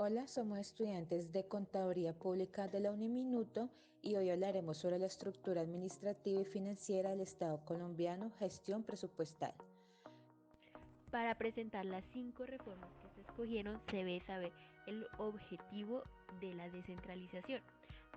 Hola, somos estudiantes de Contaduría Pública de la Uniminuto y hoy hablaremos sobre la estructura administrativa y financiera del Estado colombiano, gestión presupuestal. Para presentar las 5 reformas que se escogieron, se debe saber el objetivo de la descentralización.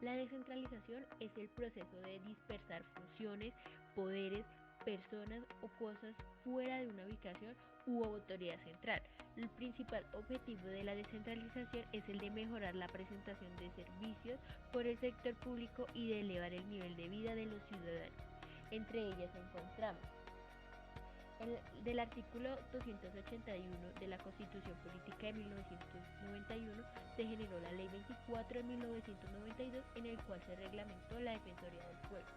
La descentralización es el proceso de dispersar funciones, poderes, personas o cosas fuera de una ubicación u autoridad central. El principal objetivo de la descentralización es el de mejorar la presentación de servicios por el sector público y de elevar el nivel de vida de los ciudadanos. Entre ellas encontramos del artículo 281 de la Constitución Política de 1991 se generó la Ley 24 de 1992 en el cual se reglamentó la Defensoría del Pueblo,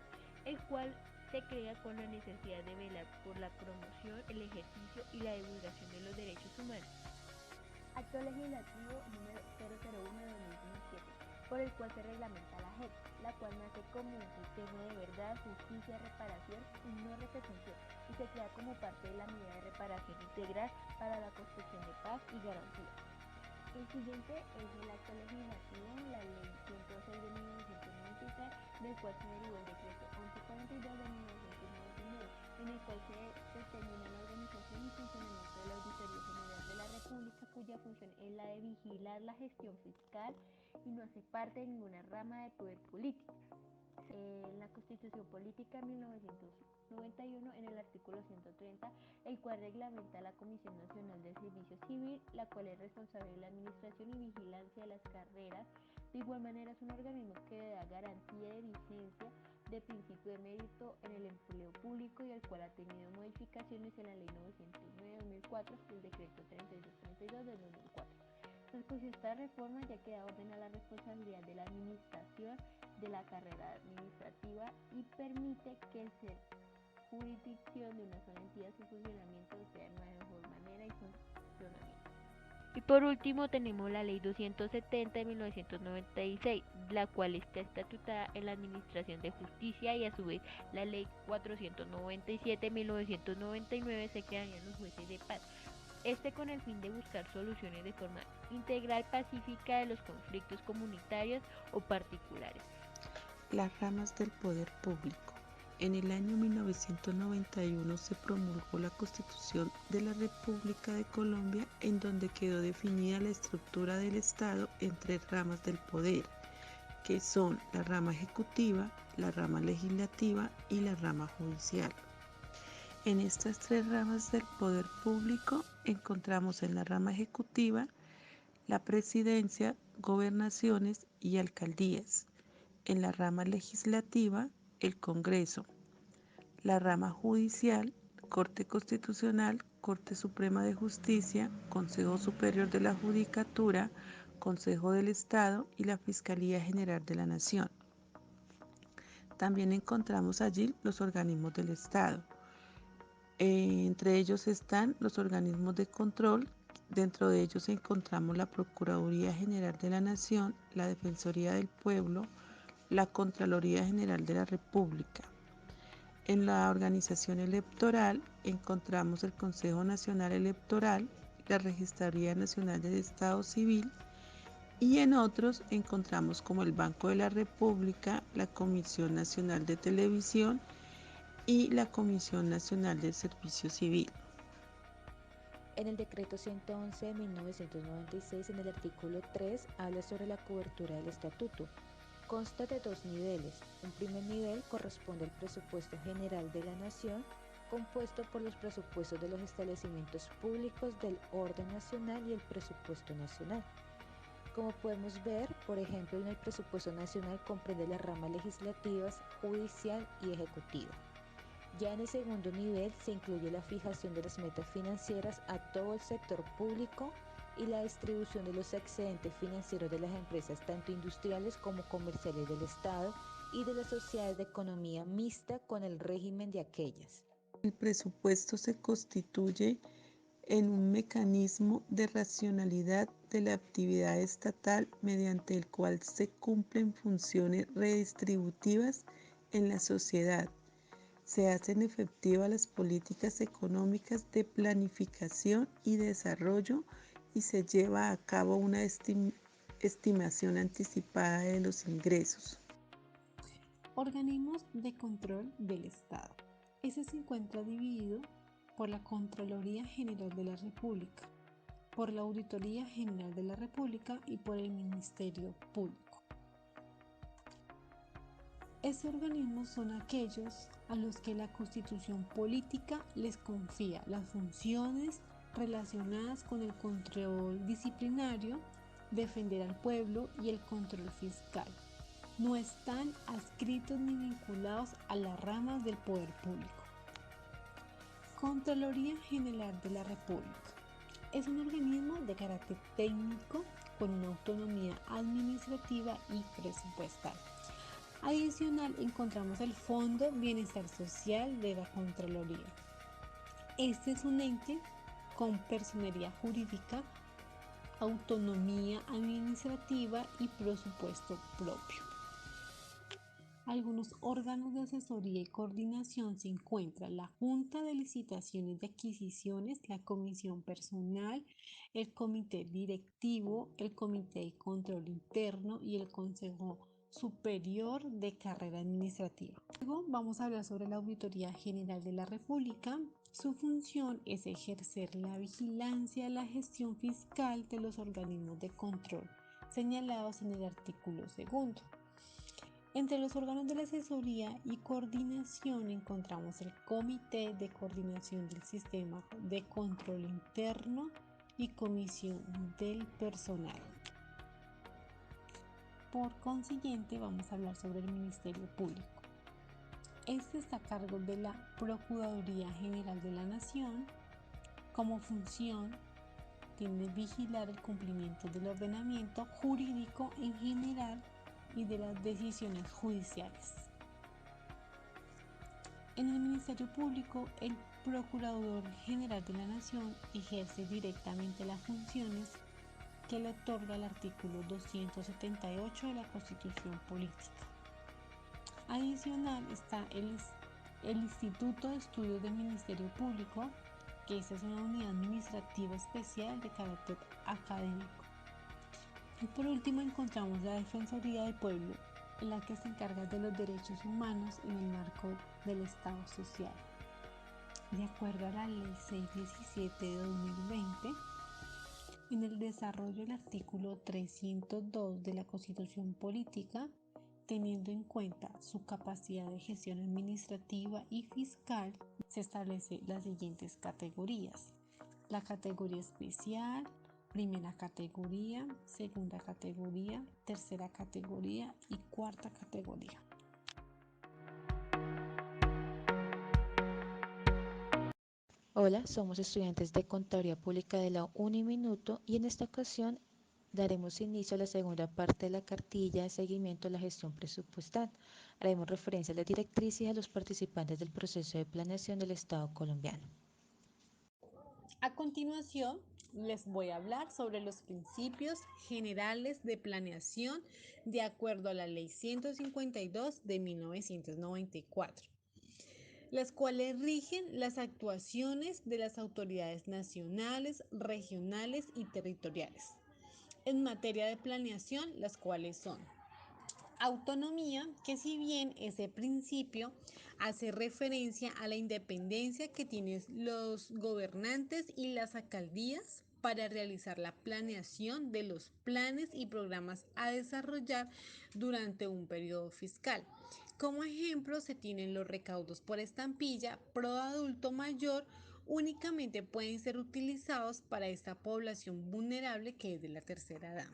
el cual se crea con la necesidad de velar por la promoción, el ejercicio y la divulgación de los derechos humanos. Acto Legislativo número 001 de 2017, por el cual se reglamenta la JEP, la cual nace como un sistema de verdad, justicia, reparación y no repetición, y se crea como parte de la medida de reparación integral para la construcción de paz y garantía. El siguiente es el acto legislativo, la ley 106 de 1996, del cual se derivó el decreto 1142 de 1999, en el cual se determina la organización y funcionamiento de la Auditoría General de la República, cuya función es la de vigilar la gestión fiscal y no hace parte de ninguna rama de poder político. En la Constitución Política de 1991, en el artículo 130, el cual reglamenta la Comisión Nacional del Servicio Civil, la cual es responsable de la administración y vigilancia de las carreras. De igual manera, es un organismo que da garantía de vigencia de principio de mérito en el empleo público y el cual ha tenido modificaciones en la Ley 909 de 2004 y el Decreto 3232 de 2004. Pues esta reforma ya que da orden a la responsabilidad de la administración de la carrera administrativa y permite que el ser jurisdicción de una sola entidad su funcionamiento sea de mejor manera y funcionamiento. Y por último tenemos la Ley 270 de 1996, la cual está estatutada en la Administración de Justicia, y a su vez la Ley 497 de 1999 se crearían los jueces de paz. Con el fin de buscar soluciones de forma integral, pacífica de los conflictos comunitarios o particulares. Las ramas del poder público. En el año 1991 se promulgó la Constitución de la República de Colombia, en donde quedó definida la estructura del Estado en 3 ramas del poder, que son la rama ejecutiva, la rama legislativa y la rama judicial. En estas 3 ramas del poder público encontramos en la rama ejecutiva la presidencia, gobernaciones y alcaldías. En la rama legislativa, el Congreso. La rama judicial, Corte Constitucional, Corte Suprema de Justicia, Consejo Superior de la Judicatura, Consejo del Estado y la Fiscalía General de la Nación. También encontramos allí los organismos del Estado. Entre ellos están los organismos de control. Dentro de ellos encontramos la Procuraduría General de la Nación, la Defensoría del Pueblo, la Contraloría General de la República. En la organización electoral encontramos el Consejo Nacional Electoral, la Registraduría Nacional del Estado Civil, y en otros encontramos como el Banco de la República, la Comisión Nacional de Televisión y la Comisión Nacional del Servicio Civil. En el decreto 111 de 1996, en el artículo 3, habla sobre la cobertura del estatuto. Consta de 2 niveles. Un primer nivel corresponde al presupuesto general de la nación, compuesto por los presupuestos de los establecimientos públicos del orden nacional y el presupuesto nacional. Como podemos ver, por ejemplo, en el presupuesto nacional comprende las ramas legislativas, judicial y ejecutiva. Ya en el segundo nivel se incluye la fijación de las metas financieras a todo el sector público y la distribución de los excedentes financieros de las empresas tanto industriales como comerciales del Estado y de las sociedades de economía mixta con el régimen de aquellas. El presupuesto se constituye en un mecanismo de racionalidad de la actividad estatal mediante el cual se cumplen funciones redistributivas en la sociedad. Se hacen efectivas las políticas económicas de planificación y desarrollo y se lleva a cabo una estimación anticipada de los ingresos. Organismos de control del Estado. Ese se encuentra dividido por la Contraloría General de la República, por la Auditoría General de la República y por el Ministerio Público. Estos organismos son aquellos a los que la Constitución política les confía las funciones relacionadas con el control disciplinario, defender al pueblo y el control fiscal. No están adscritos ni vinculados a las ramas del poder público. Contraloría General de la República. Es un organismo de carácter técnico con una autonomía administrativa y presupuestal. Adicional, encontramos el Fondo Bienestar Social de la Contraloría. Este es un ente con personería jurídica, autonomía administrativa y presupuesto propio. Algunos órganos de asesoría y coordinación se encuentran la Junta de Licitaciones de Adquisiciones, la Comisión Personal, el Comité Directivo, el Comité de Control Interno y el Consejo Superior de Carrera Administrativa. Luego vamos a hablar sobre la Auditoría General de la República. Su función es ejercer la vigilancia de la gestión fiscal de los organismos de control señalados en el artículo 2. Entre los órganos de la asesoría y coordinación encontramos el Comité de Coordinación del Sistema de Control Interno y Comisión del Personal. Por consiguiente, vamos a hablar sobre el Ministerio Público. Este está a cargo de la Procuraduría General de la Nación. Como función, tiene vigilar el cumplimiento del ordenamiento jurídico en general y de las decisiones judiciales. En el Ministerio Público, el Procurador General de la Nación ejerce directamente las funciones que le otorga el artículo 278 de la Constitución Política. Adicional está el Instituto de Estudios del Ministerio Público, que esta es una unidad administrativa especial de carácter académico. Y por último encontramos la Defensoría del Pueblo, la que se encarga de los derechos humanos en el marco del Estado social. De acuerdo a la Ley 617 de 2020, en el desarrollo del artículo 302 de la Constitución Política, teniendo en cuenta su capacidad de gestión administrativa y fiscal, se establecen las siguientes categorías: la categoría especial, primera categoría, segunda categoría, tercera categoría y cuarta categoría. Hola, somos estudiantes de Contaduría Pública de la Uniminuto y en esta ocasión daremos inicio a la segunda parte de la cartilla de seguimiento a la gestión presupuestal. Haremos referencia a las directrices y a los participantes del proceso de planeación del Estado colombiano. A continuación, les voy a hablar sobre los principios generales de planeación de acuerdo a la Ley 152 de 1994, las cuales rigen las actuaciones de las autoridades nacionales, regionales y territoriales en materia de planeación, las cuales son autonomía, que si bien ese principio hace referencia a la independencia que tienen los gobernantes y las alcaldías para realizar la planeación de los planes y programas a desarrollar durante un periodo fiscal. Como ejemplo, se tienen los recaudos por estampilla, pro adulto mayor, únicamente pueden ser utilizados para esta población vulnerable que es de la tercera edad.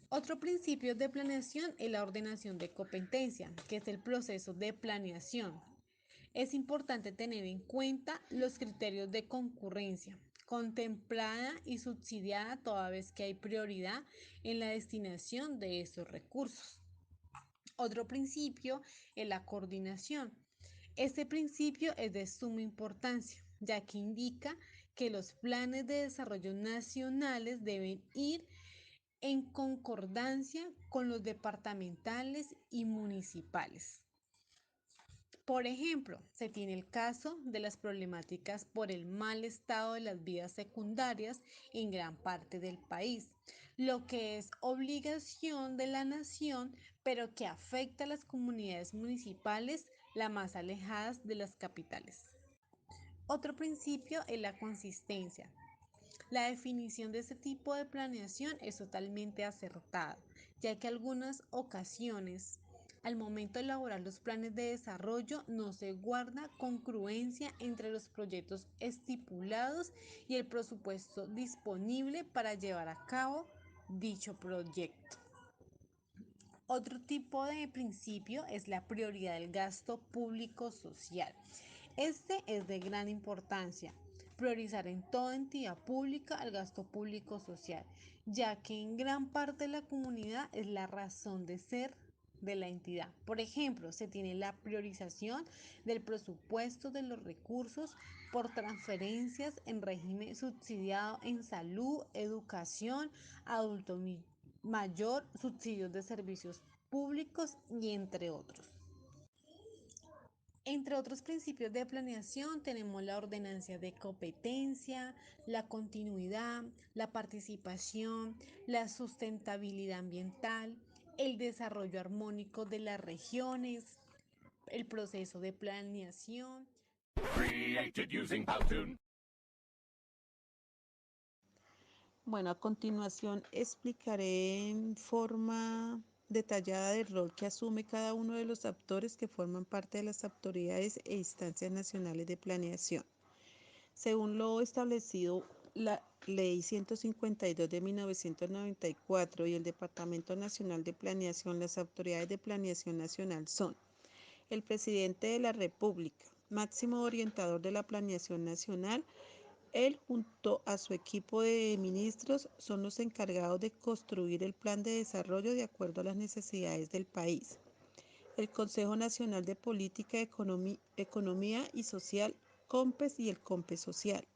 Otro principio de planeación es la ordenación de competencia, que es el proceso de planeación. Es importante tener en cuenta los criterios de concurrencia, contemplada y subsidiada toda vez que hay prioridad en la destinación de estos recursos. Otro principio es la coordinación. Este principio es de suma importancia, ya que indica que los planes de desarrollo nacionales deben ir en concordancia con los departamentales y municipales. Por ejemplo, se tiene el caso de las problemáticas por el mal estado de las vías secundarias en gran parte del país, lo que es obligación de la nación, pero que afecta a las comunidades municipales las más alejadas de las capitales. Otro principio es la consistencia. La definición de este tipo de planeación es totalmente acertada, ya que algunas ocasiones al momento de elaborar los planes de desarrollo no se guarda congruencia entre los proyectos estipulados y el presupuesto disponible para llevar a cabo dicho proyecto. Otro tipo de principio es la prioridad del gasto público social. Este es de gran importancia, priorizar en toda entidad pública el gasto público social, ya que en gran parte de la comunidad es la razón de ser de la entidad. Por ejemplo, se tiene la priorización del presupuesto de los recursos por transferencias en régimen subsidiado en salud, educación, adulto mayor, subsidios de servicios públicos y entre otros. Entre otros principios de planeación tenemos la ordenancia de competencia, la continuidad, la participación, la sustentabilidad ambiental, el desarrollo armónico de las regiones, el proceso de planeación. Bueno, a continuación explicaré en forma detallada del rol que asume cada uno de los actores que forman parte de las autoridades e instancias nacionales de planeación. Según lo establecido la Ley 152 de 1994 y el Departamento Nacional de Planeación, las autoridades de planeación nacional son el presidente de la República, máximo orientador de la planeación nacional. Él, junto a su equipo de ministros, son los encargados de construir el plan de desarrollo de acuerdo a las necesidades del país. El Consejo Nacional de Política, Economía y Social, COMPES y el COMPES Social.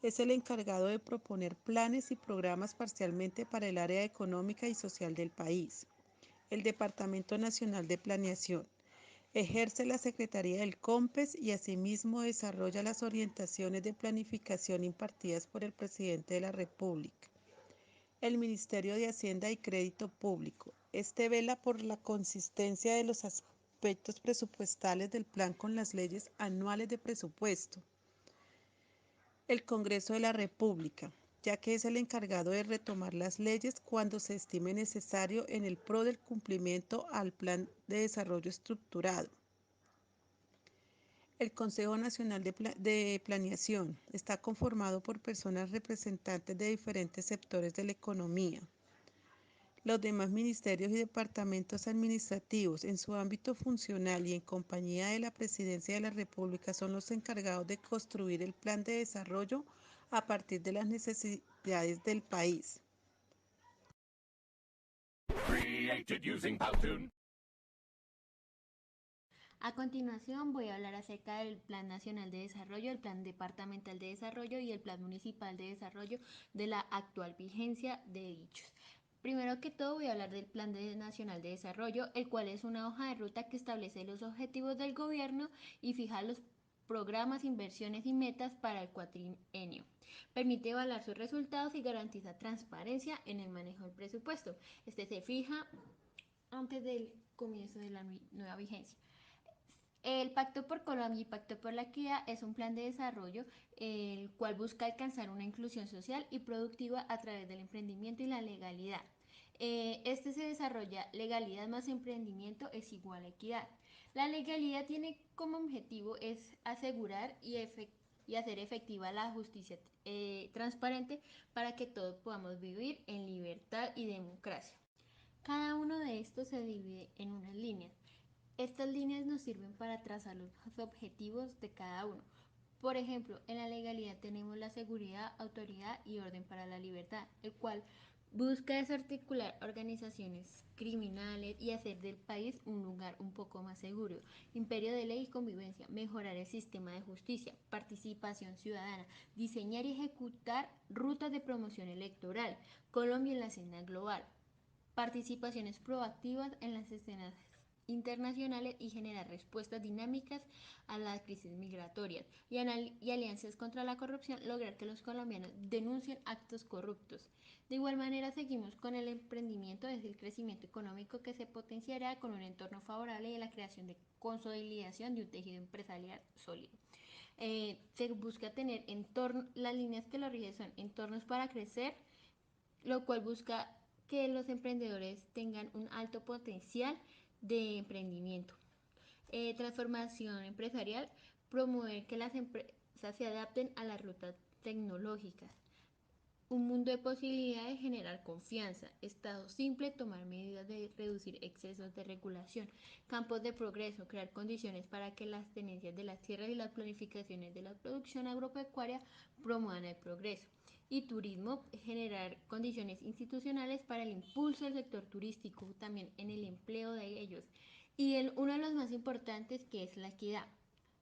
Es el encargado de proponer planes y programas parcialmente para el área económica y social del país. El Departamento Nacional de Planeación. Ejerce la Secretaría del COMPES y asimismo desarrolla las orientaciones de planificación impartidas por el Presidente de la República. El Ministerio de Hacienda y Crédito Público. Este vela por la consistencia de los aspectos presupuestales del plan con las leyes anuales de presupuesto. El Congreso de la República, ya que es el encargado de retomar las leyes cuando se estime necesario en el pro del cumplimiento al Plan de Desarrollo Estructurado. El Consejo Nacional de Planeación está conformado por personas representantes de diferentes sectores de la economía. Los demás ministerios y departamentos administrativos en su ámbito funcional y en compañía de la Presidencia de la República son los encargados de construir el plan de desarrollo a partir de las necesidades del país. A continuación voy a hablar acerca del Plan Nacional de Desarrollo, el Plan Departamental de Desarrollo y el Plan Municipal de Desarrollo de la actual vigencia de dichos. Primero que todo voy a hablar del Plan Nacional de Desarrollo, el cual es una hoja de ruta que establece los objetivos del gobierno y fija los programas, inversiones y metas para el cuatrienio. Permite evaluar sus resultados y garantiza transparencia en el manejo del presupuesto. Este se fija antes del comienzo de la nueva vigencia. El Pacto por Colombia y Pacto por la Equidad es un plan de desarrollo el cual busca alcanzar una inclusión social y productiva a través del emprendimiento y la legalidad. Este se desarrolla legalidad más emprendimiento es igual a equidad. La legalidad tiene como objetivo es asegurar y hacer efectiva la justicia transparente para que todos podamos vivir en libertad y democracia. Cada uno de estos se divide en unas líneas. Estas líneas nos sirven para trazar los objetivos de cada uno. Por ejemplo, en la legalidad tenemos la seguridad, autoridad y orden para la libertad, el cual busca desarticular organizaciones criminales y hacer del país un lugar un poco más seguro. Imperio de ley y convivencia, mejorar el sistema de justicia, participación ciudadana, diseñar y ejecutar rutas de promoción electoral, Colombia en la escena global, participaciones proactivas en las escenas internacionales y generar respuestas dinámicas a las crisis migratorias y alianzas contra la corrupción, lograr que los colombianos denuncien actos corruptos. De igual manera, seguimos con el emprendimiento, es el crecimiento económico que se potenciará con un entorno favorable y la creación de consolidación de un tejido empresarial sólido. Se busca tener las líneas que lo rigen son entornos para crecer, lo cual busca que los emprendedores tengan un alto potencial de emprendimiento. Transformación empresarial, promover que las empresas se adapten a las rutas tecnológicas. Un mundo de posibilidades, generar confianza. Estado simple, tomar medidas de reducir excesos de regulación. Campos de progreso, crear condiciones para que las tenencias de las tierras y las planificaciones de la producción agropecuaria promuevan el progreso. Y turismo, generar condiciones institucionales para el impulso del sector turístico, también en el empleo de ellos. Y uno de los más importantes, que es la equidad.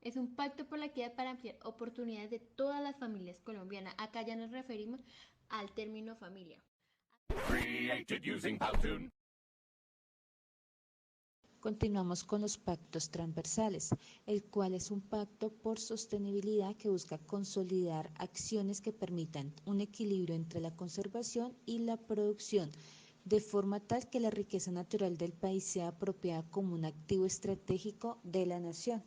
Es un pacto por la equidad para ampliar oportunidades de todas las familias colombianas. Acá ya nos referimos al término familia. Continuamos con los pactos transversales, el cual es un pacto por sostenibilidad que busca consolidar acciones que permitan un equilibrio entre la conservación y la producción, de forma tal que la riqueza natural del país sea apropiada como un activo estratégico de la nación.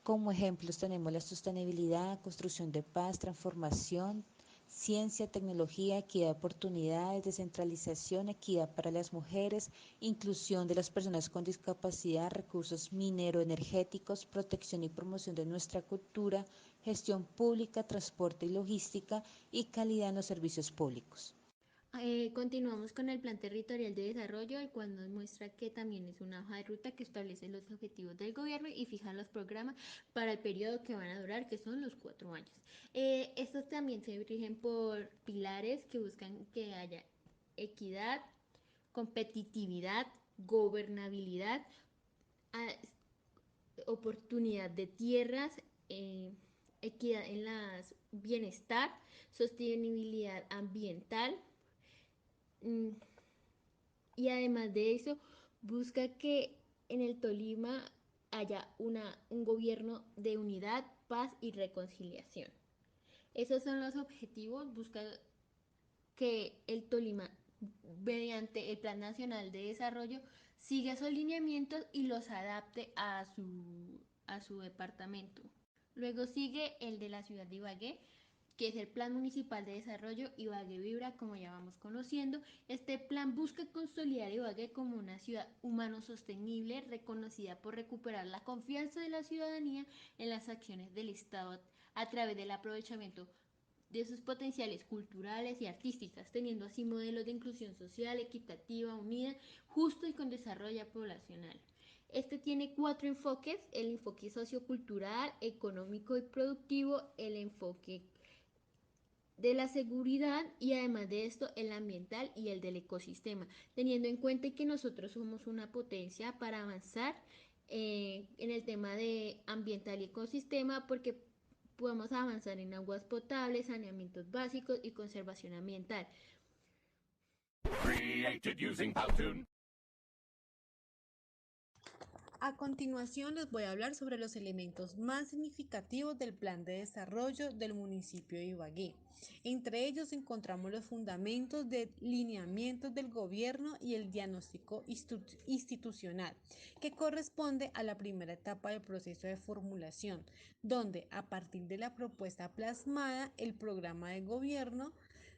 Como ejemplos tenemos la sostenibilidad, construcción de paz, transformación, ciencia, tecnología, equidad de oportunidades, descentralización, equidad para las mujeres, inclusión de las personas con discapacidad, recursos minero-energéticos, protección y promoción de nuestra cultura, gestión pública, transporte y logística y calidad en los servicios públicos. Continuamos con el Plan Territorial de Desarrollo, el cual nos muestra que también es una hoja de ruta que establece los objetivos del gobierno y fija los programas para el periodo que van a durar, que son los 4 años. Estos también se rigen por pilares que buscan que haya equidad, competitividad, gobernabilidad, oportunidad de tierras, equidad en las bienestar, sostenibilidad ambiental, y además de eso busca que en el Tolima haya un gobierno de unidad, paz y reconciliación. Esos son los objetivos, busca que el Tolima, mediante el Plan Nacional de Desarrollo, siga esos lineamientos y los adapte a su departamento. Luego sigue el de la ciudad de Ibagué, que es el Plan Municipal de Desarrollo Ibagué Vibra, como ya vamos conociendo. Este plan busca consolidar Ibagué como una ciudad humano sostenible, reconocida por recuperar la confianza de la ciudadanía en las acciones del Estado a través del aprovechamiento de sus potenciales culturales y artísticas, teniendo así modelos de inclusión social, equitativa, unida, justo y con desarrollo poblacional. Este tiene 4 enfoques: el enfoque sociocultural, económico y productivo, el enfoque de la seguridad y además de esto el ambiental y el del ecosistema, teniendo en cuenta que nosotros somos una potencia para avanzar en el tema de ambiental y ecosistema, porque podemos avanzar en aguas potables, saneamientos básicos y conservación ambiental. A continuación les voy a hablar sobre los elementos más significativos del plan de desarrollo del municipio de Ibagué. Entre ellos encontramos los fundamentos de lineamientos del gobierno y el diagnóstico institucional, que corresponde a la primera etapa del proceso de formulación, donde a partir de la propuesta plasmada, el programa de gobierno,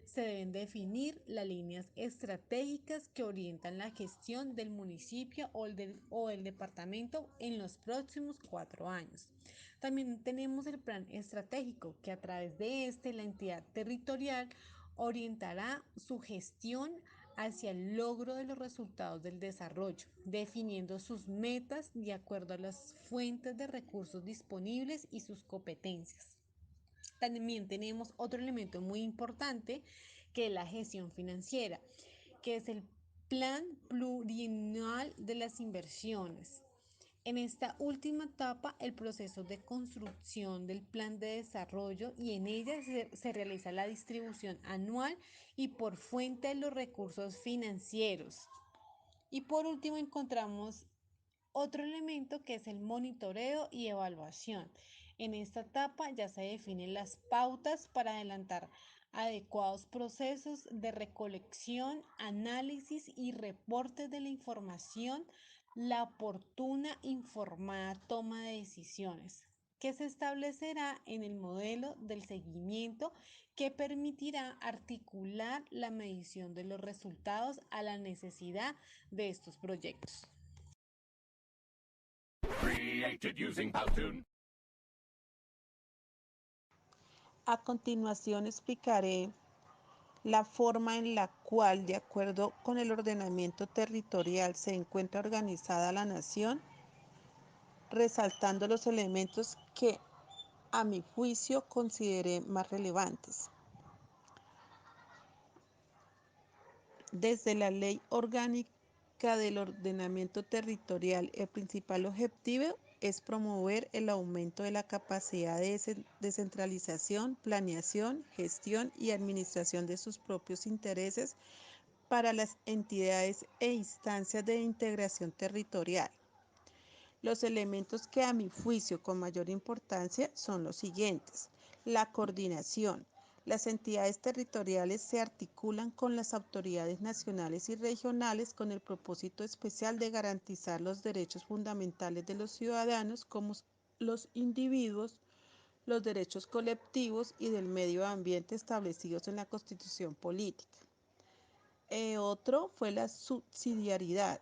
se deben definir las líneas estratégicas que orientan la gestión del municipio o el departamento en los próximos 4 años. También tenemos el plan estratégico, que a través de este la entidad territorial orientará su gestión hacia el logro de los resultados del desarrollo, definiendo sus metas de acuerdo a las fuentes de recursos disponibles y sus competencias. También tenemos otro elemento muy importante, que es la gestión financiera, que es el plan plurianual de las inversiones. En esta última etapa, el proceso de construcción del plan de desarrollo, y en ella se realiza la distribución anual y por fuente de los recursos financieros. Y por último encontramos otro elemento que es el monitoreo y evaluación. En esta etapa ya se definen las pautas para adelantar adecuados procesos de recolección, análisis y reporte de la información, la oportuna informada toma de decisiones que se establecerá en el modelo del seguimiento que permitirá articular la medición de los resultados a la necesidad de estos proyectos. A continuación explicaré la forma en la cual, de acuerdo con el ordenamiento territorial, se encuentra organizada la nación, resaltando los elementos que, a mi juicio, consideré más relevantes. Desde la Ley Orgánica del Ordenamiento Territorial, el principal objetivo es promover el aumento de la capacidad de descentralización, planeación, gestión y administración de sus propios intereses para las entidades e instancias de integración territorial. Los elementos que a mi juicio con mayor importancia son los siguientes. La coordinación. Las entidades territoriales se articulan con las autoridades nacionales y regionales con el propósito especial de garantizar los derechos fundamentales de los ciudadanos como los individuos, los derechos colectivos y del medio ambiente establecidos en la Constitución Política. Otro fue la subsidiariedad.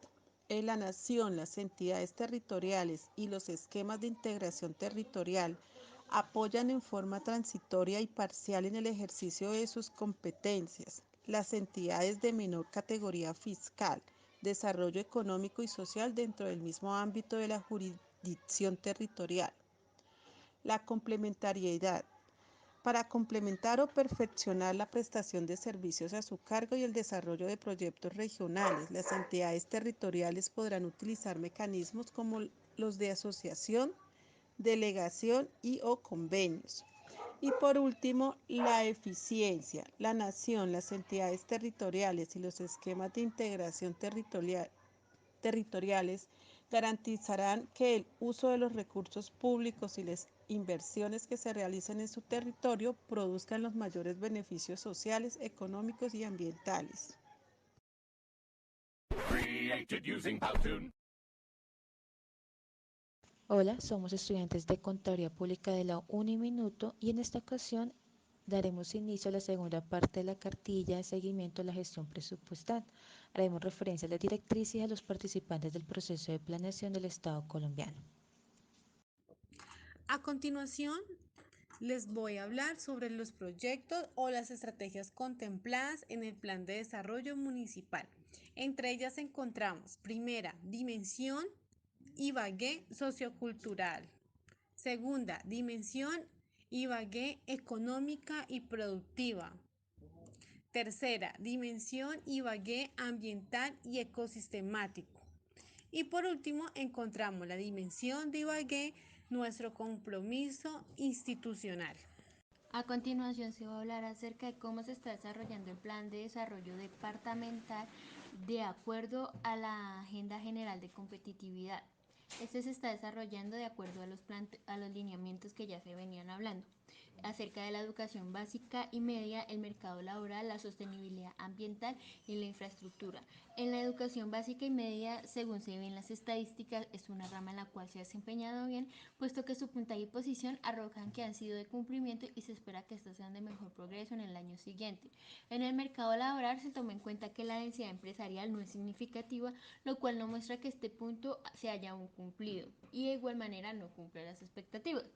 La nación, las entidades territoriales y los esquemas de integración territorial apoyan en forma transitoria y parcial en el ejercicio de sus competencias las entidades de menor categoría fiscal, desarrollo económico y social dentro del mismo ámbito de la jurisdicción territorial. La complementariedad. Para complementar o perfeccionar la prestación de servicios a su cargo y el desarrollo de proyectos regionales, las entidades territoriales podrán utilizar mecanismos como los de asociación, delegación y o convenios. Y por último, la eficiencia. La nación, las entidades territoriales y los esquemas de integración territoriales garantizarán que el uso de los recursos públicos y las inversiones que se realicen en su territorio produzcan los mayores beneficios sociales, económicos y ambientales. Hola, somos estudiantes de Contaduría Pública de la Uniminuto y en esta ocasión daremos inicio a la segunda parte de la cartilla de seguimiento a la gestión presupuestal. Haremos referencia a las directrices y a los participantes del proceso de planeación del Estado colombiano. A continuación, les voy a hablar sobre los proyectos o las estrategias contempladas en el Plan de Desarrollo Municipal. Entre ellas encontramos, primera, dimensión Ibagué sociocultural. Segunda, dimensión Ibagué económica y productiva. Tercera, dimensión Ibagué ambiental y ecosistemático. Y por último, encontramos la dimensión de Ibagué, nuestro compromiso institucional. A continuación se va a hablar acerca de cómo se está desarrollando el plan de desarrollo departamental de acuerdo a la Agenda General de Competitividad. Este se está desarrollando de acuerdo a los lineamientos que ya se venían hablando acerca de la educación básica y media, el mercado laboral, la sostenibilidad ambiental y la infraestructura. En la educación básica y media, según se ven las estadísticas, es una rama en la cual se ha desempeñado bien, puesto que su puntaje y posición arrojan que han sido de cumplimiento y se espera que estos sean de mejor progreso en el año siguiente. En el mercado laboral se toma en cuenta que la densidad empresarial no es significativa, lo cual no muestra que este punto se haya aún cumplido y de igual manera no cumple las expectativas.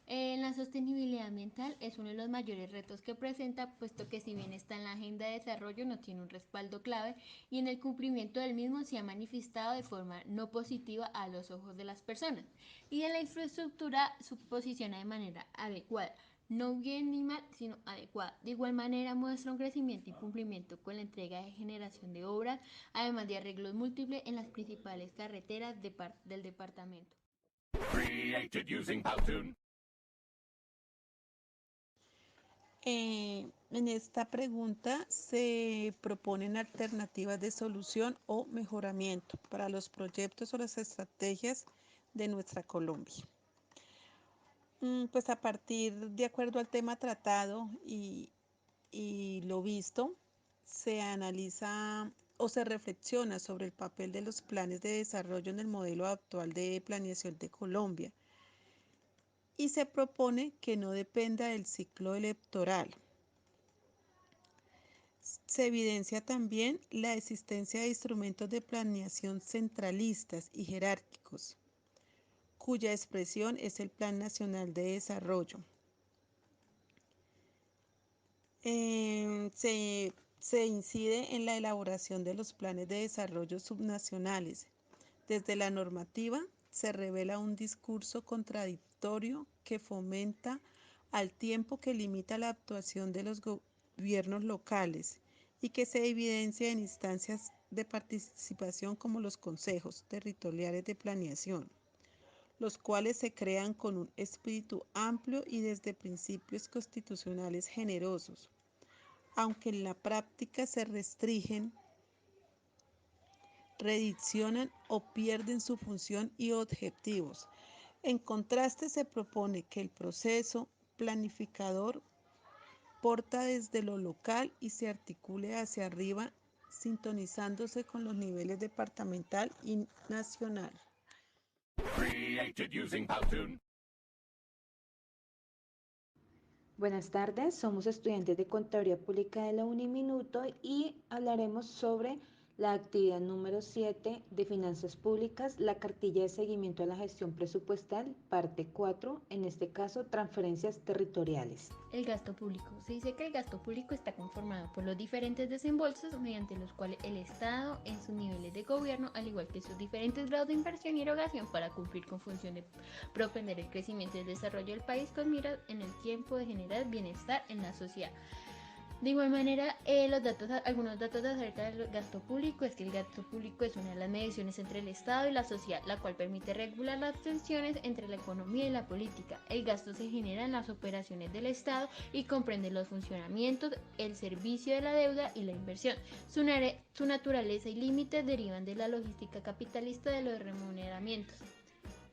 La sostenibilidad ambiental es uno de los mayores retos que presenta, puesto que si bien está en la agenda de desarrollo, no tiene un respaldo clave y en el cumplimiento del mismo se ha manifestado de forma no positiva a los ojos de las personas. Y en la infraestructura su posiciona de manera adecuada, no bien ni mal, sino adecuada. De igual manera muestra un crecimiento y cumplimiento con la entrega de generación de obras, además de arreglos múltiples en las principales carreteras del departamento. En esta pregunta se proponen alternativas de solución o mejoramiento para los proyectos o las estrategias de nuestra Colombia. Pues de acuerdo al tema tratado y lo visto, se analiza o se reflexiona sobre el papel de los planes de desarrollo en el modelo actual de planeación de Colombia y se propone que no dependa del ciclo electoral. Se evidencia también la existencia de instrumentos de planeación centralistas y jerárquicos, cuya expresión es el Plan Nacional de Desarrollo. Se incide en la elaboración de los planes de desarrollo subnacionales. Desde la normativa se revela un discurso contradictorio que fomenta al tiempo que limita la actuación de los gobiernos locales y que se evidencia en instancias de participación como los consejos territoriales de planeación, los cuales se crean con un espíritu amplio y desde principios constitucionales generosos, aunque en la práctica se restringen, rediccionan o pierden su función y objetivos. En contraste, se propone que el proceso planificador porta desde lo local y se articule hacia arriba, sintonizándose con los niveles departamental y nacional. Buenas tardes, somos estudiantes de Contaduría Pública de la Uniminuto y hablaremos sobre la actividad número 7 de Finanzas Públicas, la cartilla de seguimiento a la gestión presupuestal, parte 4, en este caso, transferencias territoriales. El gasto público. Se dice que el gasto público está conformado por los diferentes desembolsos mediante los cuales el Estado, en sus niveles de gobierno, al igual que sus diferentes grados de inversión y erogación para cumplir con función de propender el crecimiento y el desarrollo del país con miras en el tiempo de generar bienestar en la sociedad. De igual manera, algunos datos acerca del gasto público es que el gasto público es una de las mediciones entre el Estado y la sociedad, la cual permite regular las tensiones entre la economía y la política. El gasto se genera en las operaciones del Estado y comprende los funcionamientos, el servicio de la deuda y la inversión. Su naturaleza y límites derivan de la logística capitalista de los remuneramientos.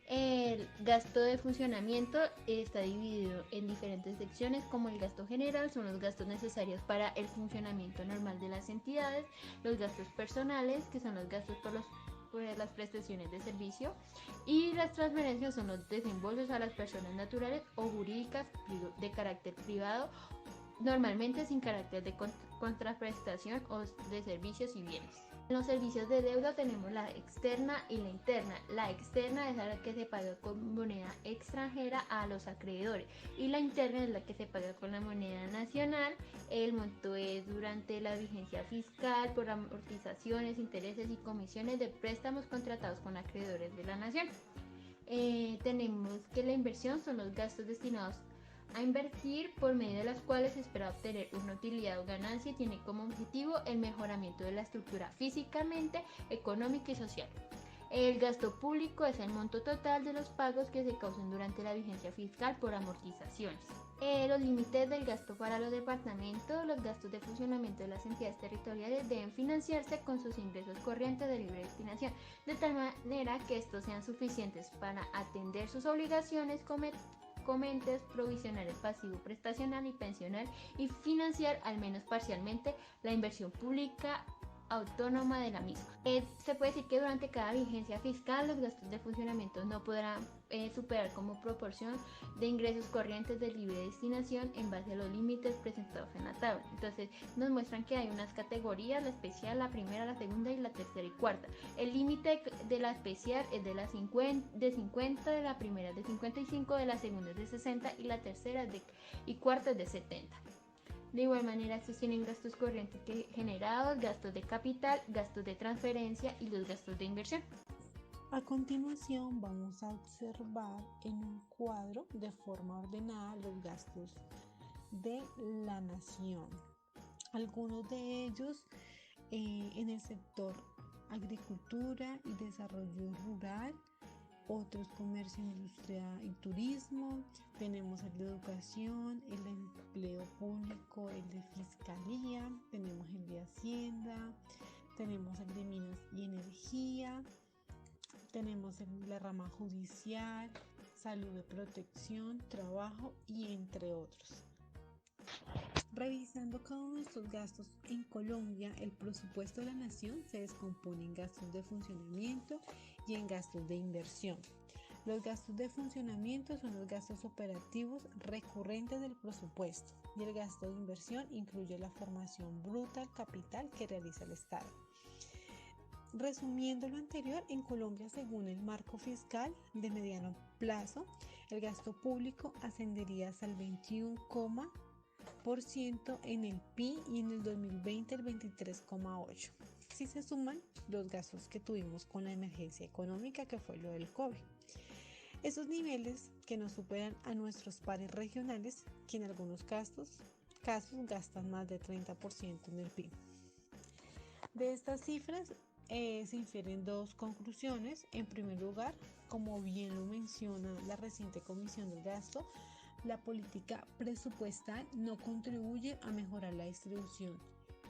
El gasto de funcionamiento está dividido en diferentes secciones, como el gasto general, son los gastos necesarios para el funcionamiento normal de las entidades, los gastos personales, que son los gastos por las prestaciones de servicio, y las transferencias son los desembolsos a las personas naturales o jurídicas de carácter privado, normalmente sin carácter de contraprestación o de servicios y bienes. En los servicios de deuda tenemos la externa y la interna. La externa es la que se paga con moneda extranjera a los acreedores y la interna es la que se paga con la moneda nacional. El monto es durante la vigencia fiscal por amortizaciones, intereses y comisiones de préstamos contratados con acreedores de la nación. Tenemos que la inversión son los gastos destinados a invertir por medio de las cuales se espera obtener una utilidad o ganancia y tiene como objetivo el mejoramiento de la estructura físicamente, económica y social. El gasto público es el monto total de los pagos que se causan durante la vigencia fiscal por amortizaciones. Los límites del gasto para los departamentos, los gastos de funcionamiento de las entidades territoriales deben financiarse con sus ingresos corrientes de libre destinación, de tal manera que estos sean suficientes para atender sus obligaciones comentes, provisionales pasivo, prestacional y pensional y financiar al menos parcialmente la inversión pública autónoma de la misma. Se puede decir que durante cada vigencia fiscal los gastos de funcionamiento no podrán superar como proporción de ingresos corrientes de libre destinación en base a los límites presentados en la tabla. Entonces nos muestran que hay unas categorías, la especial, la primera, la segunda y la tercera y cuarta. El límite de la especial es de 50, de la primera es de 55, de la segunda es de 60 y la tercera y cuarta es de 70. De igual manera, estos tienen gastos corrientes generados, gastos de capital, gastos de transferencia y los gastos de inversión. A continuación vamos a observar en un cuadro de forma ordenada los gastos de la nación. Algunos de ellos en el sector agricultura y desarrollo rural, otros comercio, industria y turismo, tenemos el de educación, el de empleo público, el de fiscalía, tenemos el de hacienda, tenemos el de minas y energía, tenemos la rama judicial, salud y protección, trabajo y entre otros. Revisando cada uno de estos gastos en Colombia, el presupuesto de la nación se descompone en gastos de funcionamiento y en gastos de inversión. Los gastos de funcionamiento son los gastos operativos recurrentes del presupuesto y el gasto de inversión incluye la formación bruta del capital que realiza el Estado. Resumiendo lo anterior, en Colombia, según el marco fiscal de mediano plazo, el gasto público ascendería hasta el 21% en el PIB y en el 2020 el 23,8%. Si se suman los gastos que tuvimos con la emergencia económica que fue lo del COVID. Esos niveles que nos superan a nuestros pares regionales que en algunos casos gastan más de 30% en el PIB. De estas cifras se infieren dos conclusiones. En primer lugar, como bien lo menciona la reciente Comisión del Gasto, la política presupuestal no contribuye a mejorar la distribución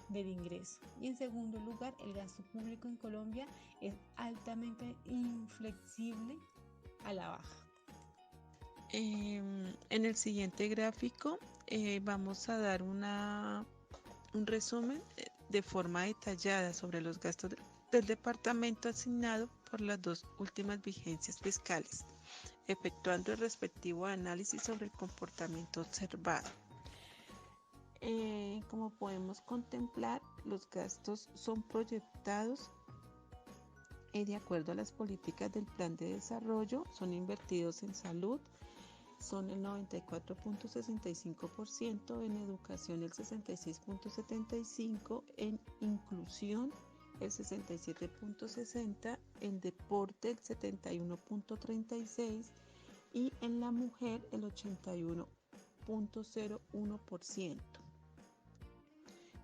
del ingreso. Y en segundo lugar, el gasto público en Colombia es altamente inflexible a la baja. En el siguiente gráfico vamos a dar un resumen de forma detallada sobre los gastos del departamento asignado por las dos últimas vigencias fiscales, efectuando el respectivo análisis sobre el comportamiento observado. Como podemos contemplar, los gastos son proyectados de acuerdo a las políticas del plan de desarrollo, son invertidos en salud, son el 94.65%, en educación el 66.75%, en inclusión el 67.60%, en deporte el 71.36% y en la mujer el 81.01%.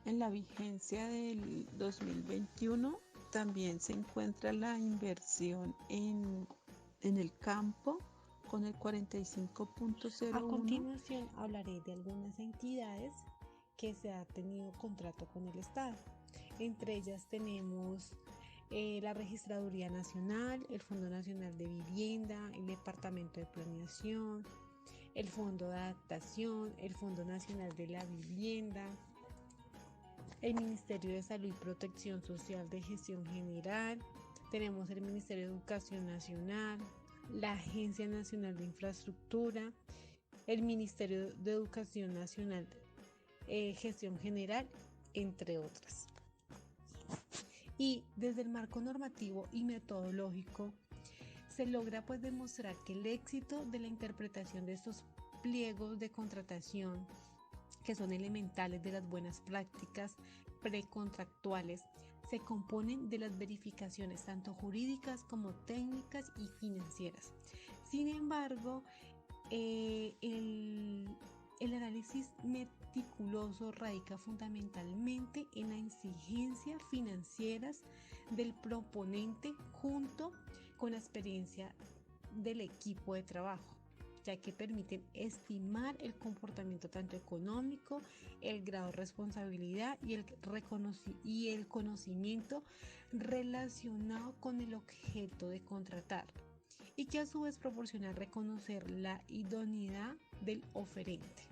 En la vigencia del 2021 también se encuentra la inversión en el campo con el 45.01%. A continuación hablaré de algunas entidades que se ha tenido contrato con el Estado. Entre ellas tenemos la Registraduría Nacional, el Fondo Nacional de Vivienda, el Departamento de Planeación, el Fondo de Adaptación, el Fondo Nacional de la Vivienda, el Ministerio de Salud y Protección Social de Gestión General, tenemos el Ministerio de Educación Nacional, la Agencia Nacional de Infraestructura, el Ministerio de Educación Nacional, Gestión General, entre otras. Y desde el marco normativo y metodológico se logra demostrar que el éxito de la interpretación de estos pliegos de contratación, que son elementales de las buenas prácticas precontractuales, se componen de las verificaciones tanto jurídicas como técnicas y financieras. Sin embargo, el análisis meticuloso radica fundamentalmente en la exigencia financieras del proponente junto con la experiencia del equipo de trabajo, ya que permiten estimar el comportamiento tanto económico, el grado de responsabilidad y el conocimiento relacionado con el objeto de contratar, y que a su vez proporciona reconocer la idoneidad del oferente.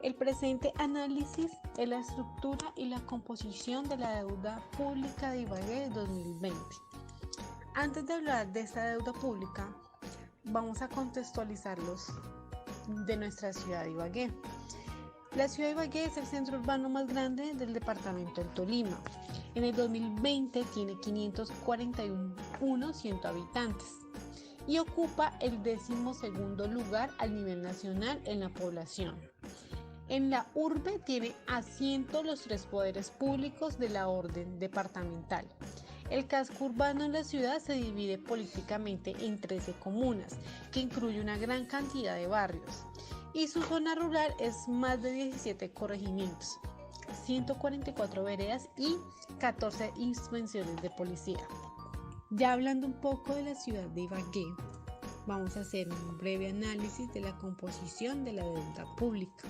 El presente análisis es la estructura y la composición de la deuda pública de Ibagué 2020. Antes de hablar de esta deuda pública, vamos a contextualizarlos de nuestra ciudad de Ibagué. La ciudad de Ibagué es el centro urbano más grande del departamento del Tolima. En el 2020 tiene 541.100 habitantes y ocupa el 12º lugar al nivel nacional en la población. En la urbe tiene asiento los 3 poderes públicos de la orden departamental. El casco urbano en la ciudad se divide políticamente en 13 comunas, que incluye una gran cantidad de barrios, y su zona rural es más de 17 corregimientos, 144 veredas y 14 inspecciones de policía. Ya hablando un poco de la ciudad de Ibagué, vamos a hacer un breve análisis de la composición de la deuda pública.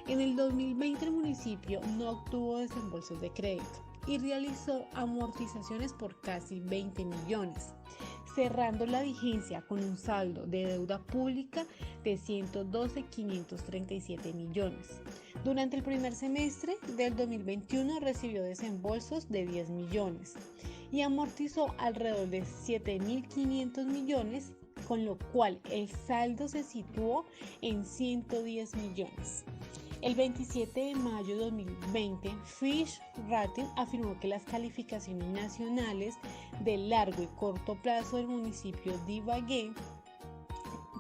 En el 2020 el municipio no obtuvo desembolsos de crédito y realizó amortizaciones por casi 20 millones, cerrando la vigencia con un saldo de deuda pública de 112.537 millones. Durante el primer semestre del 2021 recibió desembolsos de 10 millones y amortizó alrededor de 7.500 millones, con lo cual el saldo se situó en 110 millones. El 27 de mayo de 2020, Fitch Ratings afirmó que las calificaciones nacionales de largo y corto plazo del municipio de Ibagué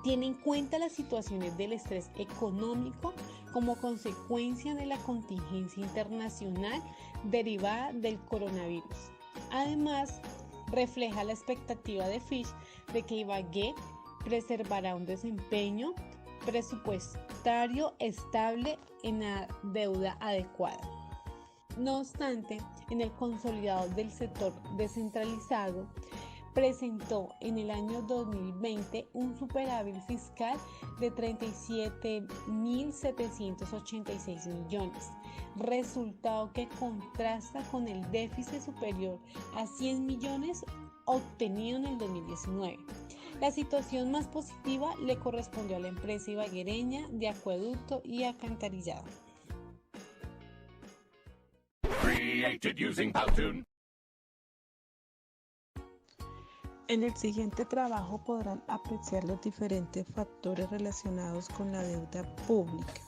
tienen en cuenta las situaciones del estrés económico como consecuencia de la contingencia internacional derivada del coronavirus. Además, refleja la expectativa de Fitch de que Ibagué preservará un desempeño presupuestario estable en la deuda adecuada. No obstante, en el consolidado del sector descentralizado, presentó en el año 2020 un superávit fiscal de 37.786 millones, resultado que contrasta con el déficit superior a 100 millones obtenido en el 2019. La situación más positiva le correspondió a la empresa ibaguereña de acueducto y alcantarillado. En el siguiente trabajo podrán apreciar los diferentes factores relacionados con la deuda pública.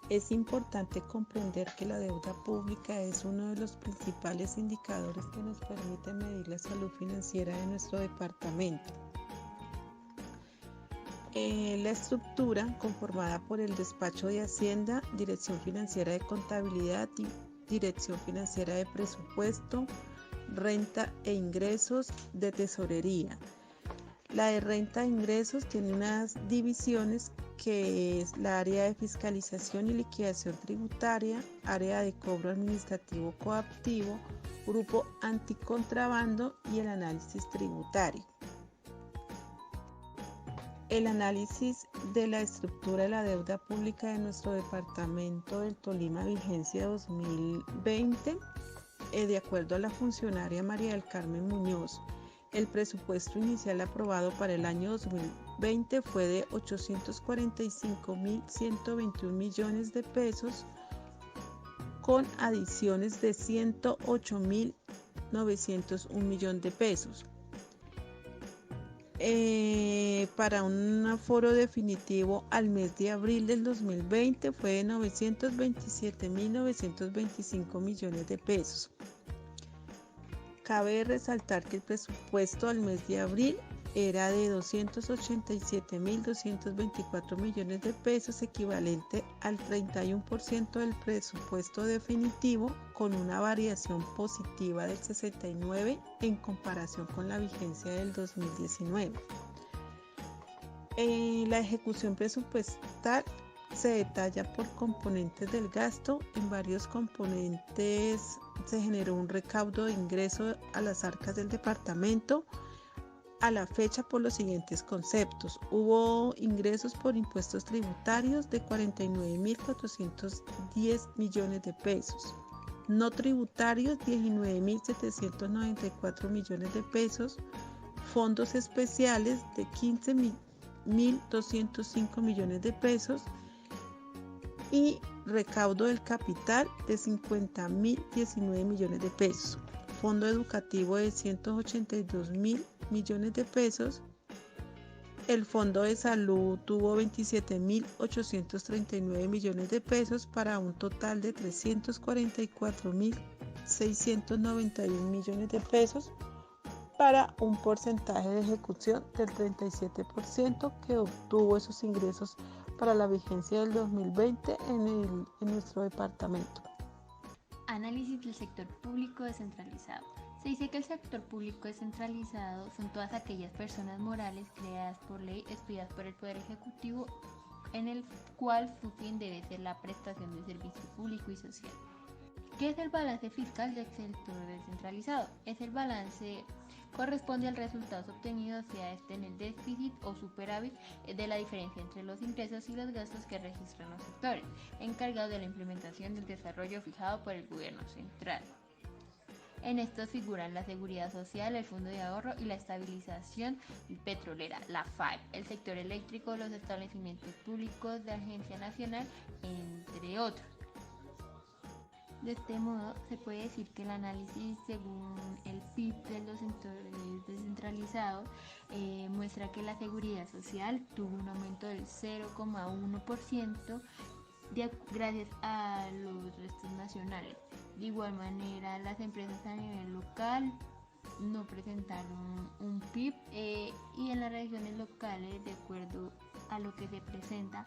Es importante comprender que la deuda pública es uno de los principales indicadores que nos permite medir la salud financiera de nuestro departamento. La estructura conformada por el Despacho de Hacienda, Dirección Financiera de Contabilidad y Dirección Financiera de Presupuesto, Renta e Ingresos de Tesorería. La de Renta e Ingresos tiene unas divisiones que es la área de fiscalización y liquidación tributaria, área de cobro administrativo coactivo, grupo anticontrabando y el análisis tributario. El análisis de la estructura de la deuda pública de nuestro departamento del Tolima, vigencia 2020, de acuerdo a la funcionaria María del Carmen Muñoz, el presupuesto inicial aprobado para el año 2020 fue de 845.121 millones de pesos, con adiciones de 108.901 millones de pesos. Para un aforo definitivo al mes de abril del 2020 fue de 927.925 millones de pesos. Cabe resaltar que el presupuesto al mes de abril era de 287.224 millones de pesos, equivalente al 31% del presupuesto definitivo, con una variación positiva del 69% en comparación con la vigencia del 2019. La ejecución presupuestal se detalla por componentes del gasto. En varios componentes se generó un recaudo de ingreso a las arcas del departamento a la fecha por los siguientes conceptos. Hubo ingresos por impuestos tributarios de 49.410 millones de pesos, no tributarios 19.794 millones de pesos, fondos especiales de 15.205 millones de pesos y recaudo del capital de 50.019 millones de pesos, fondo educativo de 182.000 millones de pesos. El fondo de salud tuvo 27.839 millones de pesos para un total de 344.691 millones de pesos, para un porcentaje de ejecución del 37% que obtuvo esos ingresos para la vigencia del 2020 en nuestro departamento. Análisis del sector público descentralizado. Se dice que el sector público descentralizado son todas aquellas personas morales creadas por ley, estudiadas por el Poder Ejecutivo, en el cual su fin debe ser la prestación de servicio público y social. ¿Qué es el balance fiscal del sector descentralizado? Es el balance corresponde al resultados obtenidos, sea este en el déficit o superávit de la diferencia entre los ingresos y los gastos que registran los sectores, encargados de la implementación del desarrollo fijado por el gobierno central. En estos figuran la seguridad social, el fondo de ahorro y la estabilización petrolera, la FAE, el sector eléctrico, los establecimientos públicos de Agencia Nacional, entre otros. De este modo, se puede decir que el análisis según el PIB de los sectores descentralizados muestra que la seguridad social tuvo un aumento del 0,1% gracias a los restos nacionales. De igual manera, las empresas a nivel local no presentaron un PIB y en las regiones locales, de acuerdo a lo que se presenta,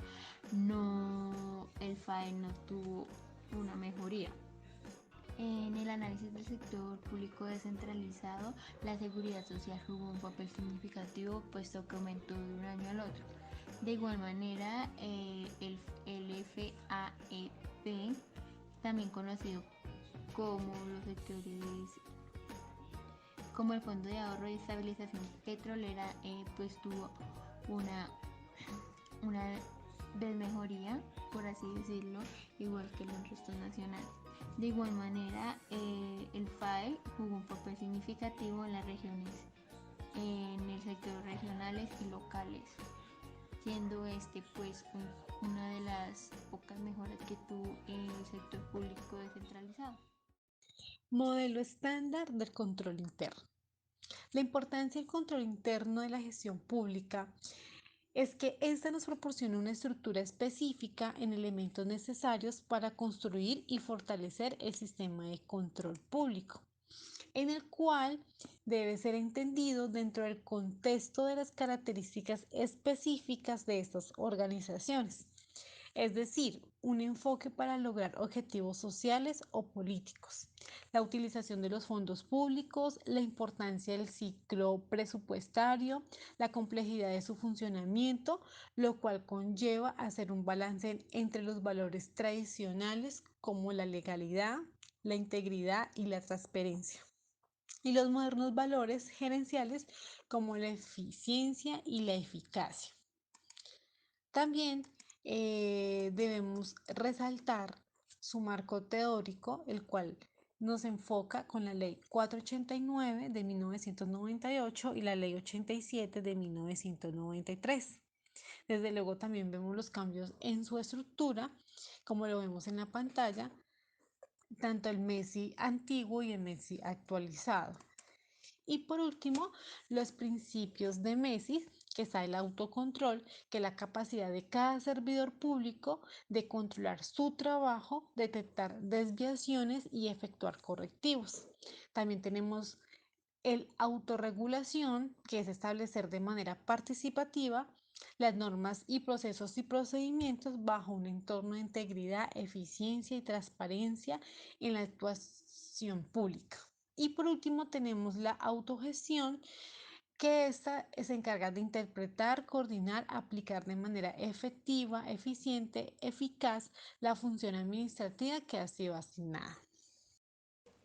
el FAE no tuvo una mejoría. En el análisis del sector público descentralizado, la seguridad social jugó un papel significativo puesto que aumentó de un año al otro. De igual manera, el FAEP, también conocido como los sectores como el Fondo de Ahorro y Estabilización Petrolera, pues tuvo una desmejoría, por así decirlo, igual que los restos nacionales. De igual manera, el FAE jugó un papel significativo en las regiones, en el sector regionales y locales, siendo este pues una de las pocas mejoras que tuvo el sector público descentralizado. Modelo estándar del control interno. La importancia del control interno de la gestión pública es que ésta nos proporciona una estructura específica en elementos necesarios para construir y fortalecer el sistema de control público, en el cual debe ser entendido dentro del contexto de las características específicas de estas organizaciones, es decir, un enfoque para lograr objetivos sociales o políticos, la utilización de los fondos públicos, la importancia del ciclo presupuestario, la complejidad de su funcionamiento, lo cual conlleva hacer un balance entre los valores tradicionales como la legalidad, la integridad y la transparencia, y los modernos valores gerenciales como la eficiencia y la eficacia. También debemos resaltar su marco teórico, el cual nos enfoca con la Ley 489 de 1998 y la Ley 87 de 1993. Desde luego también vemos los cambios en su estructura, como lo vemos en la pantalla, tanto el MESI antiguo y el MESI actualizado. Y por último, los principios de MESI, que está el autocontrol, que es la capacidad de cada servidor público de controlar su trabajo, detectar desviaciones y efectuar correctivos. También tenemos el autorregulación, que es establecer de manera participativa las normas y procesos y procedimientos bajo un entorno de integridad, eficiencia y transparencia en la actuación pública. Y por último tenemos la autogestión, que esta se encarga de interpretar, coordinar, aplicar de manera efectiva, eficiente, eficaz la función administrativa que ha sido asignada.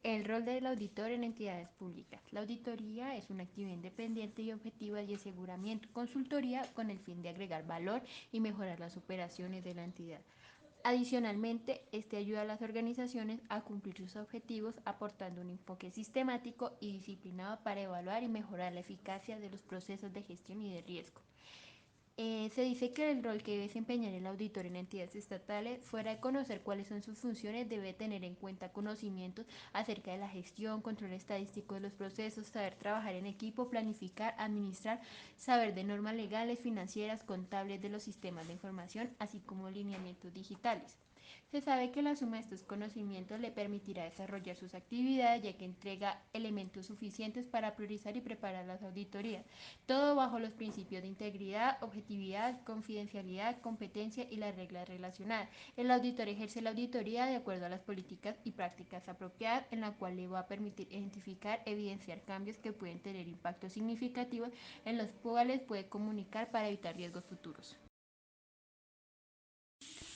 El rol del auditor en entidades públicas. La auditoría es una actividad independiente y objetiva de aseguramiento, consultoría con el fin de agregar valor y mejorar las operaciones de la entidad. Adicionalmente, este ayuda a las organizaciones a cumplir sus objetivos aportando un enfoque sistemático y disciplinado para evaluar y mejorar la eficacia de los procesos de gestión y de riesgo. Se dice que el rol que debe desempeñar el auditor en entidades estatales, fuera de conocer cuáles son sus funciones, debe tener en cuenta conocimientos acerca de la gestión, control estadístico de los procesos, saber trabajar en equipo, planificar, administrar, saber de normas legales, financieras, contables de los sistemas de información, así como lineamientos digitales. Se sabe que la suma de estos conocimientos le permitirá desarrollar sus actividades, ya que entrega elementos suficientes para priorizar y preparar las auditorías, todo bajo los principios de integridad, objetividad, confidencialidad, competencia y las reglas relacionadas. El auditor ejerce la auditoría de acuerdo a las políticas y prácticas apropiadas, en la cual le va a permitir identificar, evidenciar cambios que pueden tener impactos significativos, en los cuales puede comunicar para evitar riesgos futuros.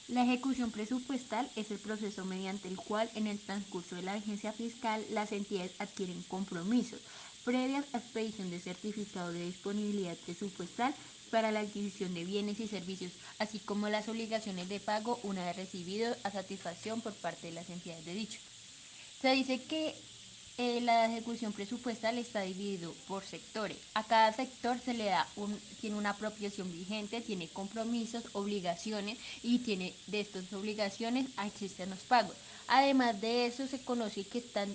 La ejecución presupuestal es el proceso mediante el cual, en el transcurso de la vigencia fiscal, las entidades adquieren compromisos previas a expedición de certificado de disponibilidad presupuestal para la adquisición de bienes y servicios, así como las obligaciones de pago una vez recibido a satisfacción por parte de las entidades de dicho. Se dice que la ejecución presupuestal está dividido por sectores. A cada sector se le da tiene una apropiación vigente, tiene compromisos, obligaciones y tiene de estas obligaciones existen los pagos. Además de eso se conoce que están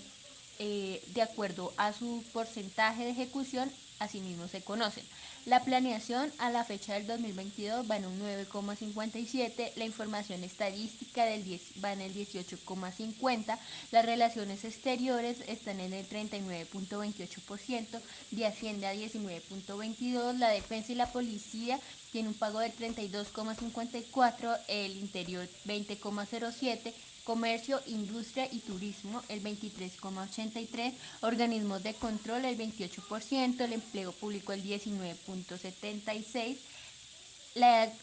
de acuerdo a su porcentaje de ejecución, asimismo se conocen. La planeación a la fecha del 2022 va en un 9,57%, la información estadística va en el 18,50%, las relaciones exteriores están en el 39,28%, de Hacienda 19,22%, la defensa y la policía tiene un pago del 32,54%, el interior 20,07%, comercio, industria y turismo el 23,83%, organismos de control el 28%, el empleo público el 19,76%,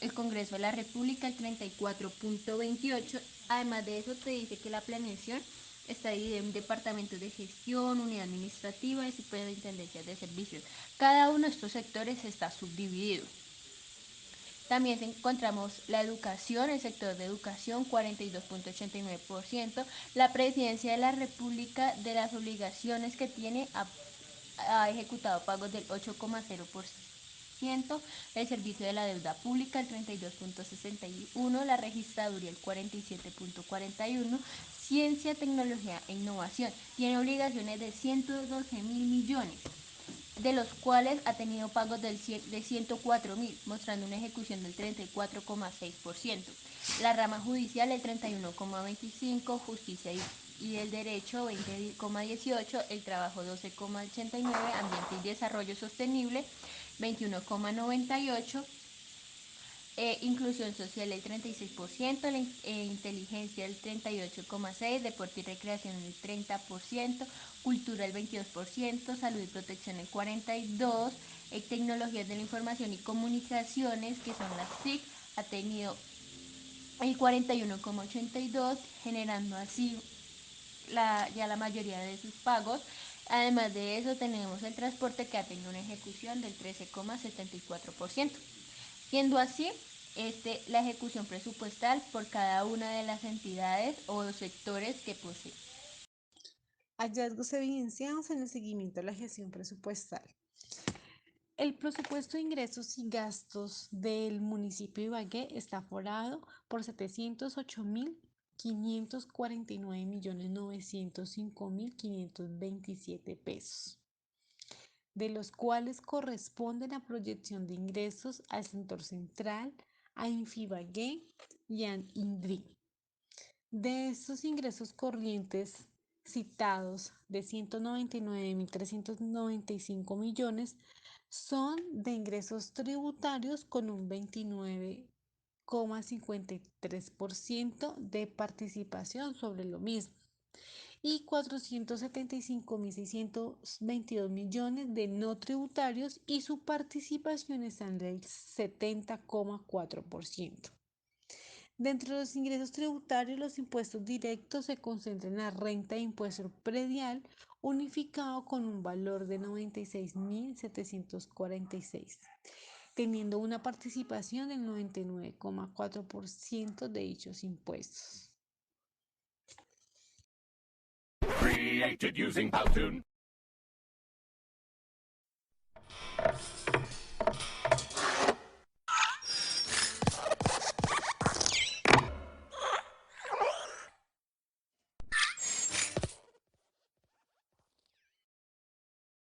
el Congreso de la República el 34,28%. Además de eso te dice que la planeación está dividida en departamentos de gestión, unidad administrativa y superintendencias de servicios. Cada uno de estos sectores está subdividido. También encontramos la educación, el sector de educación 42,89%, la presidencia de la República de las obligaciones que tiene ha ejecutado pagos del 8,0%, el servicio de la deuda pública el 32,61%, la registraduría el 47,41%, ciencia, tecnología e innovación tiene obligaciones de 112.000 millones, de los cuales ha tenido pagos de 104.000, mostrando una ejecución del 34,6%. La rama judicial el 31,25%, justicia y el derecho 20,18%, el trabajo 12,89%, ambiente y desarrollo sostenible 21,98%, inclusión social el 36%, inteligencia el 38,6%, deporte y recreación el 30%, cultura el 22%, salud y protección el 42%, tecnologías de la información y comunicaciones, que son las TIC, ha tenido el 41,82%, generando así ya la mayoría de sus pagos. Además de eso tenemos el transporte, que ha tenido una ejecución del 13,74%. Siendo así, la ejecución presupuestal por cada una de las entidades o sectores que posee. Hallazgos evidenciados en el seguimiento de la gestión presupuestal. El presupuesto de ingresos y gastos del municipio de Ibagué está forado por 708.549.905.527 pesos, de los cuales corresponden a proyección de ingresos al sector central, a Infibagué y a INDRI. De estos ingresos corrientes citados de 199.395 millones son de ingresos tributarios con un 29,53% de participación sobre lo mismo y 475.622 millones de no tributarios, y su participación está en el 70,4%. Dentro de los ingresos tributarios, los impuestos directos se concentran en la renta e impuesto predial, unificado con un valor de 96.746, teniendo una participación del 99,4% de dichos impuestos. Created using Powtoon.